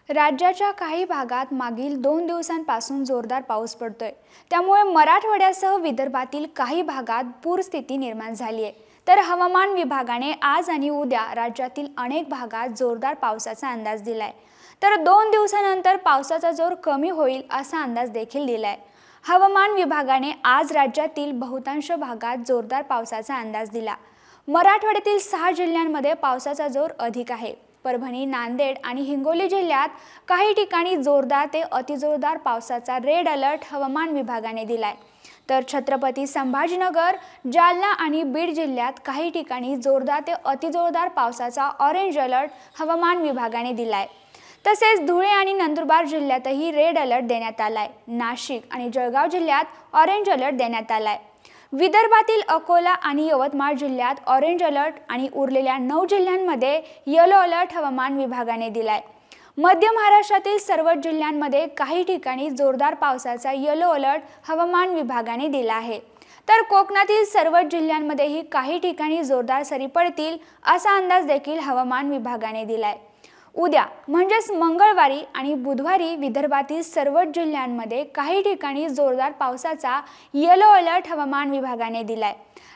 राज्याच्या काही भागात मागील 2 दिवसांपासून जोरदार पाऊस पडतोय। त्यामुळे मराठवाड्यासह विदर्भातील काही भागात पूरस्थिती निर्माण झाली आहे। तर हवामान विभागाने आज आणि उद्या राज्यातील अनेक भागात जोरदार पावसाचा अंदाज दिलाय। तर 2 दिवसांनंतर पावसाचा जोर कमी होईल असा अंदाज देखील दिलाय। हवामान विभागाने आज राज्यातील बहुतांश भागात जोरदार पावसाचा अंदाज दिला। मराठवाड्यातील 6 जिल्ह्यांमध्ये पावसाचा जोर अधिक आहे। परभणी, नांदेड आणि हिंगोली जिल्ह्यात काही ठिकाणी जोरदार ते अतिजोरदार पावसाचा रेड अलर्ट हवामान विभागाने दिलाय। तर छत्रपती संभाजीनगर, जालना आणि बीड जिल्ह्यात काही ठिकाणी जोरदार ते अतिजोरदार पावसाचा ऑरेंज अलर्ट हवामान विभागाने दिलाय। तसेच धुळे आणि नंदुरबार जिल्ह्यातही रेड अलर्ट देण्यात आलाय। नाशिक आणि जळगाव जिल्ह्यात ऑरेंज अलर्ट देण्यात आलाय। विदर्भातील अकोला आणि यवतमाळ जिल्ह्यात ऑरेंज अलर्ट आणि उरलेल्या 9 जिल्ह्यांमध्ये येलो अलर्ट हवामान विभागाने दिलाय। मध्य महाराष्ट्रातील सर्व जिल्ह्यांमध्ये काही ठिकाणी जोरदार पावसाचा येलो अलर्ट हवामान विभागाने दिला आहे। तर कोकणातील सर्व जिल्ह्यांमध्येही काही ठिकाणी जोरदार सरी पडतील असा अंदाज देखील हवामान विभागाने दिलाय। उद्या म्हणजेच मंगळवारी आणि बुधवारी विदर्भातील सर्व जिल्ह्यांमध्ये काही ठिकाणी जोरदार पावसाचा येलो अलर्ट हवामान विभागाने दिलाय।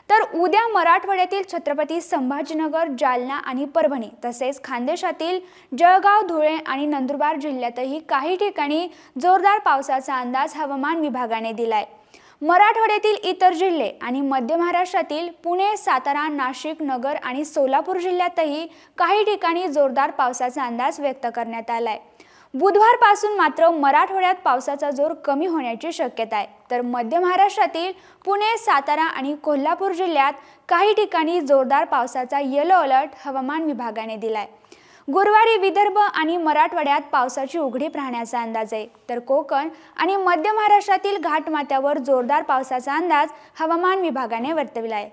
तर उद्या मराठवाड्यातील छत्रपती संभाजीनगर, जालना आणि परभणी तसेच खानदेशातील जळगाव, धुळे आणि नंदुरबार जिल्ह्यातही काही ठिकाणी जोरदार पावसाचा अंदाज हवामान विभागाने दिलाय। मराठवाड्यातील इतर जिल्हे आणि मध्य महाराष्ट्रातील पुणे, सातारा, नाशिक, नगर आणि सोलापूर जिल्ह्यातही काही ठिकाणी जोरदार पावसाचा अंदाज व्यक्त करण्यात आलाय। बुधवारपासून मात्र मराठवाड्यात पावसाचा जोर कमी होण्याची शक्यता आहे। तर मध्य महाराष्ट्रातील पुणे, सातारा आणि कोल्हापूर जिल्ह्यात काही ठिकाणी जोरदार पावसाचा येलो अलर्ट हवामान विभागाने दिलाय। गुरुवारी विदर्भ आणि मराठवाड्यात पावसाची उघडीप राहण्याचा अंदाज आहे। तर कोकण आणि मध्य महाराष्ट्रातील घाटमाथ्यावर जोरदार पावसाचा अंदाज हवामान विभागाने वर्तविला आहे।